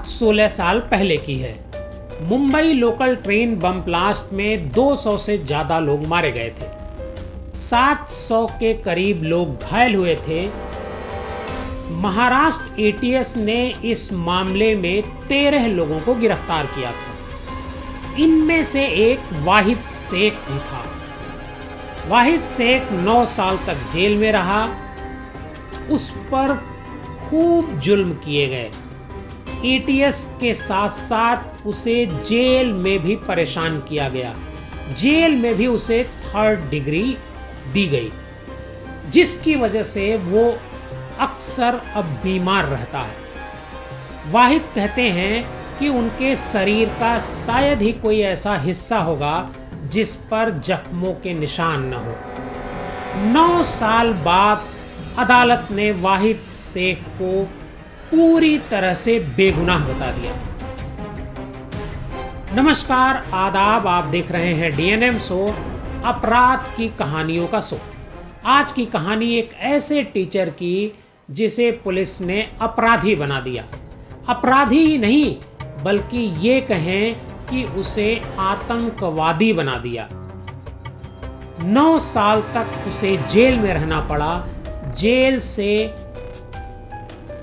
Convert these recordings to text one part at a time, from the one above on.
16 साल पहले की है। Mumbai local train bomb blast में 200 से ज़्यादा लोग मारे गए थे। 700 के करीब लोग घायल हुए थे। महाराष्ट्र एटीएस ने इस मामले में 13 लोगों को गिरफ्तार किया था। इनमें से एक वाहिद शेख भी था। वाहिद शेख 9 साल तक जेल में रहा। उस पर खूब जुल्म किए गए। एटीएस के साथ साथ उसे जेल में भी परेशान किया गया। जेल में भी उसे 3rd डिग्री दी गई, जिसकी वजह से वो अक्सर अब बीमार रहता है। वाहिद कहते हैं कि उनके शरीर का शायद ही कोई ऐसा हिस्सा होगा जिस पर जख्मों के निशान न हो। 9 साल बाद अदालत ने वाहिद शेख को पूरी तरह से बेगुनाह बता दिया। नमस्कार, आदाब। आप देख रहे हैं डीएनएम शो, अपराध की कहानियों का शो। आज की कहानी एक ऐसे टीचर की जिसे पुलिस ने अपराधी बना दिया। अपराधी ही नहीं, बल्कि ये कहें कि उसे आतंकवादी बना दिया। 9 साल तक उसे जेल में रहना पड़ा। जेल से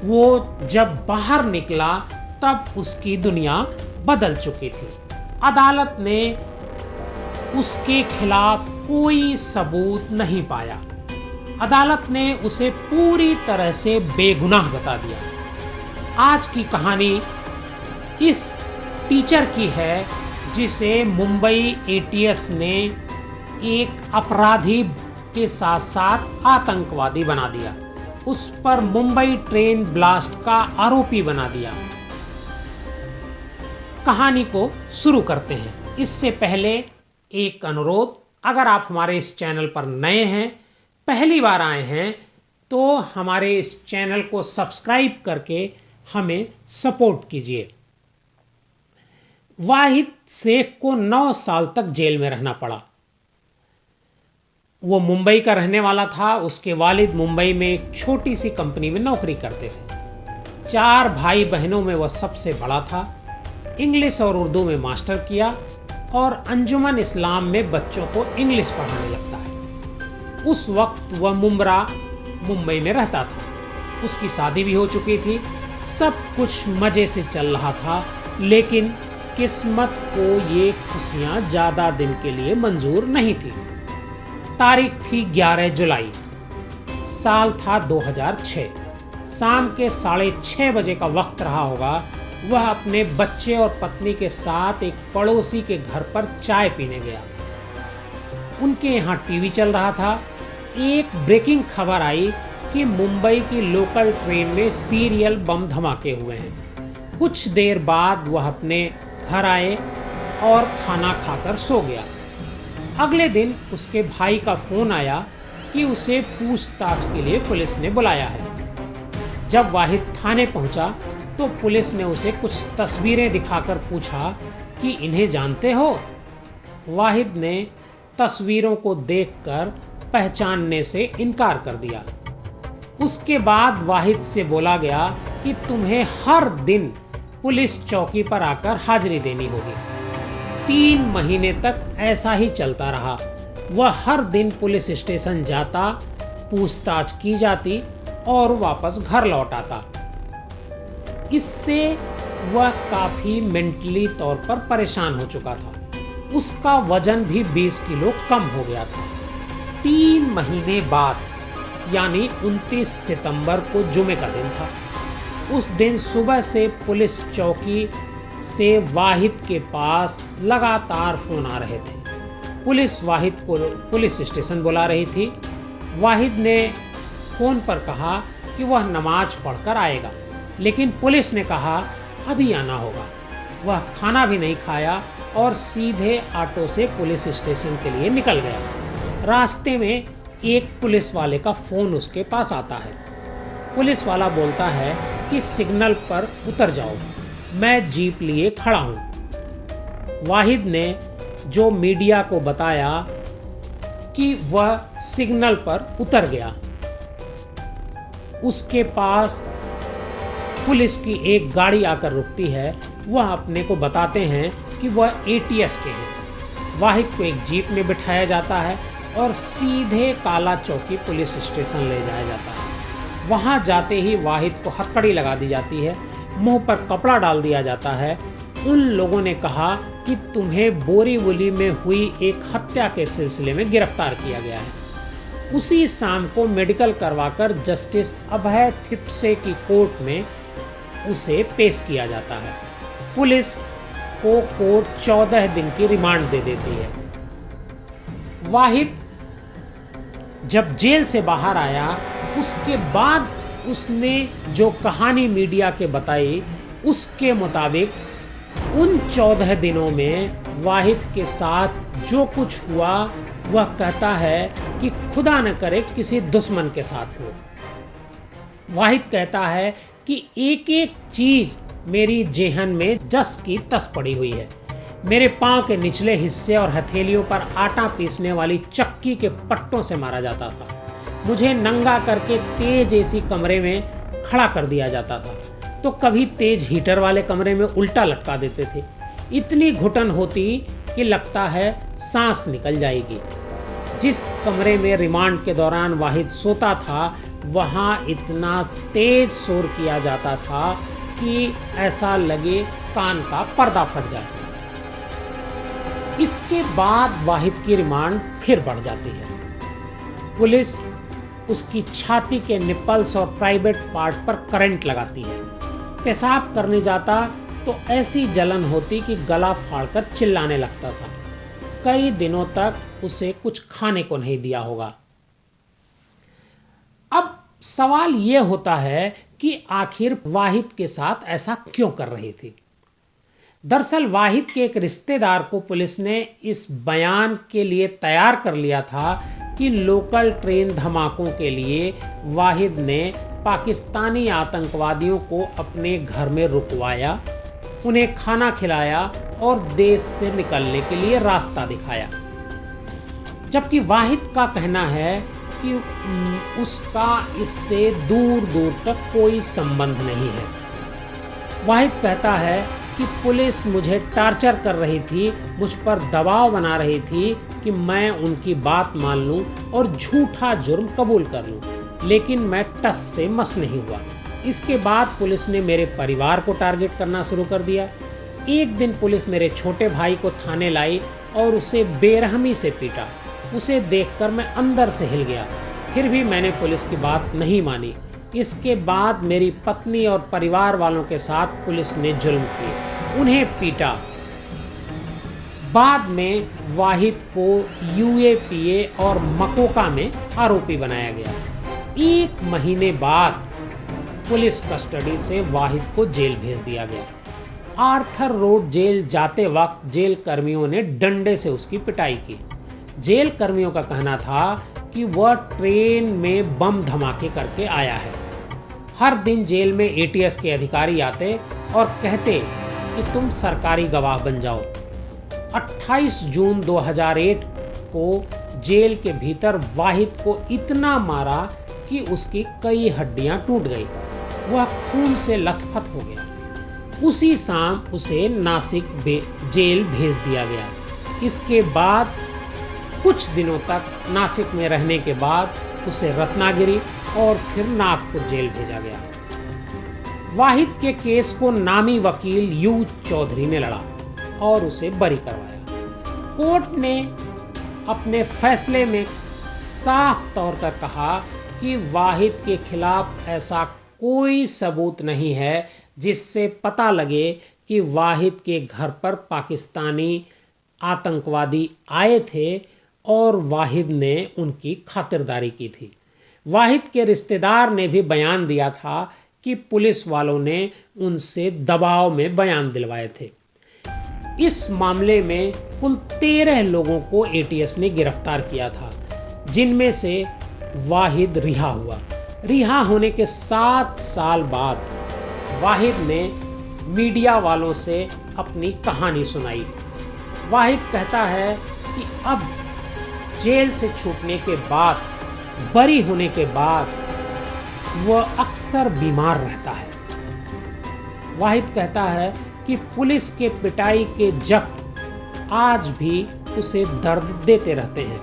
वो जब बाहर निकला तब उसकी दुनिया बदल चुकी थी। अदालत ने उसके खिलाफ कोई सबूत नहीं पाया। अदालत ने उसे पूरी तरह से बेगुनाह बता दिया। आज की कहानी इस टीचर की है जिसे मुंबई एटीएस ने एक अपराधी के साथ साथ आतंकवादी बना दिया। उस पर मुंबई ट्रेन ब्लास्ट का आरोपी बना दिया। कहानी को शुरू करते हैं। इससे पहले एक अनुरोध, अगर आप हमारे इस चैनल पर नए हैं, पहली बार आए हैं, तो हमारे इस चैनल को सब्सक्राइब करके हमें सपोर्ट कीजिए। वाहिद शेख को 9 साल तक जेल में रहना पड़ा। वो मुंबई का रहने वाला था। उसके वालिद मुंबई में एक छोटी सी कंपनी में नौकरी करते थे। 4 भाई बहनों में वह सबसे बड़ा था। इंग्लिश और उर्दू में मास्टर किया और अंजुमन इस्लाम में बच्चों को इंग्लिश पढ़ाने लगता है। उस वक्त वह मुंबई में रहता था। उसकी शादी भी हो चुकी थी। सब कुछ मज़े से चल रहा था, लेकिन किस्मत को ये खुशियाँ ज़्यादा दिन के लिए मंजूर नहीं थी। तारीख थी 11 जुलाई। साल था 2006। शाम के 6:30 बजे का वक्त रहा होगा। वह अपने बच्चे और पत्नी के साथ एक पड़ोसी के घर पर चाय पीने गया था। उनके यहाँ टीवी चल रहा था। एक ब्रेकिंग खबर आई कि मुंबई की लोकल ट्रेन में सीरियल बम धमाके हुए हैं। कुछ देर बाद वह अपने घर आए और खाना खाकर सो गया। अगले दिन उसके भाई का फोन आया कि उसे पूछताछ के लिए पुलिस ने बुलाया है। जब वाहिद थाने पहुंचा तो पुलिस ने उसे कुछ तस्वीरें दिखाकर पूछा कि इन्हें जानते हो? वाहिद ने तस्वीरों को देखकर पहचानने से इनकार कर दिया। उसके बाद वाहिद से बोला गया कि तुम्हें हर दिन पुलिस चौकी पर आकर हाजिरी देनी होगी। 3 महीने तक ऐसा ही चलता रहा। वह हर दिन पुलिस स्टेशन जाता, पूछताछ की जाती और वापस घर लौट आता। इससे वह काफ़ी मेंटली तौर पर परेशान हो चुका था। उसका वजन भी 20 किलो कम हो गया था। 3 महीने बाद, यानी 29 सितंबर को जुमे का दिन था। उस दिन सुबह से पुलिस चौकी से वाहिद के पास लगातार फोन आ रहे थे। पुलिस वाहिद को पुलिस स्टेशन बुला रही थी। वाहिद ने फ़ोन पर कहा कि वह नमाज पढ़कर आएगा, लेकिन पुलिस ने कहा अभी आना होगा। वह खाना भी नहीं खाया और सीधे ऑटो से पुलिस स्टेशन के लिए निकल गया। रास्ते में एक पुलिस वाले का फ़ोन उसके पास आता है। पुलिस वाला बोलता है कि सिग्नल पर उतर जाओ, मैं जीप लिए खड़ा हूँ। वाहिद ने जो मीडिया को बताया कि वह सिग्नल पर उतर गया। उसके पास पुलिस की एक गाड़ी आकर रुकती है। वह अपने को बताते हैं कि वह एटीएस के हैं। वाहिद को एक जीप में बिठाया जाता है और सीधे काला चौकी पुलिस स्टेशन ले जाया जाता है। वहां जाते ही वाहिद को हथकड़ी लगा दी जाती है, मुंह पर कपड़ा डाल दिया जाता है। उन लोगों ने कहा कि तुम्हें बोरीवली में हुई एक हत्या के सिलसिले में गिरफ्तार किया गया है। उसी शाम को मेडिकल करवाकर जस्टिस अभय थिप्से की कोर्ट में उसे पेश किया जाता है। पुलिस को कोर्ट 14 दिन की रिमांड दे देती है। वाहिद जब जेल से बाहर आया, उसके बाद उसने जो कहानी मीडिया के बताई, उसके मुताबिक उन 14 दिनों में वाहिद के साथ जो कुछ हुआ वह कहता है कि खुदा न करे किसी दुश्मन के साथ हो। वाहिद कहता है कि एक एक चीज मेरी जेहन में जस की तस पड़ी हुई है। मेरे पांव के निचले हिस्से और हथेलियों पर आटा पीसने वाली चक्की के पट्टों से मारा जाता था। मुझे नंगा करके तेज एसी कमरे में खड़ा कर दिया जाता था, तो कभी तेज हीटर वाले कमरे में उल्टा लटका देते थे। इतनी घुटन होती कि लगता है सांस निकल जाएगी। जिस कमरे में रिमांड के दौरान वाहिद सोता था, वहां इतना तेज शोर किया जाता था कि ऐसा लगे कान का पर्दा फट जाए। इसके बाद वाहिद की रिमांड फिर बढ़ जाती है। पुलिस उसकी छाती के निपल्स और प्राइवेट पार्ट पर करंट लगाती है। पेशाब करने जाता तो ऐसी जलन होती कि गला फाड़कर चिल्लाने लगता था। कई दिनों तक उसे कुछ खाने को नहीं दिया होगा। अब सवाल यह होता है कि आखिर वाहिद के साथ ऐसा क्यों कर रही थी। दरअसल वाहिद के एक रिश्तेदार को पुलिस ने इस बयान के लिए तैयार कर लिया था कि लोकल ट्रेन धमाकों के लिए वाहिद ने पाकिस्तानी आतंकवादियों को अपने घर में रुकवाया, उन्हें खाना खिलाया और देश से निकलने के लिए रास्ता दिखाया। जबकि वाहिद का कहना है कि उसका इससे दूर दूर तक कोई संबंध नहीं है। वाहिद कहता है कि पुलिस मुझे टार्चर कर रही थी, मुझ पर दबाव बना रही थी कि मैं उनकी बात मान लूं और झूठा जुर्म कबूल कर लूं, लेकिन मैं टस से मस नहीं हुआ। इसके बाद पुलिस ने मेरे परिवार को टारगेट करना शुरू कर दिया। एक दिन पुलिस मेरे छोटे भाई को थाने लाई और उसे बेरहमी से पीटा। उसे देखकर मैं अंदर से हिल गया, फिर भी मैंने पुलिस की बात नहीं मानी। इसके बाद मेरी पत्नी और परिवार वालों के साथ पुलिस ने जुल्म किए, उन्हें पीटा। बाद में वाहिद को यूएपीए और मकोका में आरोपी बनाया गया। 1 महीने बाद पुलिस कस्टडी से वाहिद को जेल भेज दिया गया। आर्थर रोड जेल जाते वक्त जेल कर्मियों ने डंडे से उसकी पिटाई की। जेल कर्मियों का कहना था कि वह ट्रेन में बम धमाके करके आया है। हर दिन जेल में एटीएस के अधिकारी आते और कहते कि तुम सरकारी गवाह बन जाओ। 28 जून 2001 को जेल के भीतर वाहिद को इतना मारा कि उसकी कई हड्डियां टूट गई। वह खून से लथपथ हो गया। उसी शाम उसे नासिक जेल भेज दिया गया। इसके बाद कुछ दिनों तक नासिक में रहने के बाद उसे रत्नागिरी और फिर नागपुर जेल भेजा गया। वाहिद के केस को नामी वकील यू चौधरी ने लड़ा और उसे बरी करवाया। कोर्ट ने अपने फैसले में साफ तौर पर कहा कि वाहिद के खिलाफ ऐसा कोई सबूत नहीं है जिससे पता लगे कि वाहिद के घर पर पाकिस्तानी आतंकवादी आए थे और वाहिद ने उनकी खातिरदारी की थी। वाहिद के रिश्तेदार ने भी बयान दिया था कि पुलिस वालों ने उनसे दबाव में बयान दिलवाए थे। इस मामले में कुल 13 लोगों को एटीएस ने गिरफ्तार किया था, जिनमें से वाहिद रिहा हुआ। रिहा होने के 7 साल बाद वाहिद ने मीडिया वालों से अपनी कहानी सुनाई। वाहिद कहता है कि अब जेल से छूटने के बाद, बरी होने के बाद वह अक्सर बीमार रहता है। वाहिद कहता है कि पुलिस के पिटाई के जख्म आज भी उसे दर्द देते रहते हैं।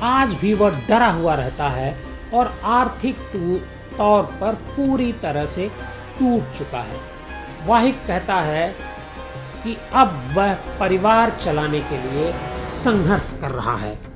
आज भी वह डरा हुआ रहता है और आर्थिक तौर पर पूरी तरह से टूट चुका है। वाहिद कहता है कि अब वह परिवार चलाने के लिए संघर्ष कर रहा है।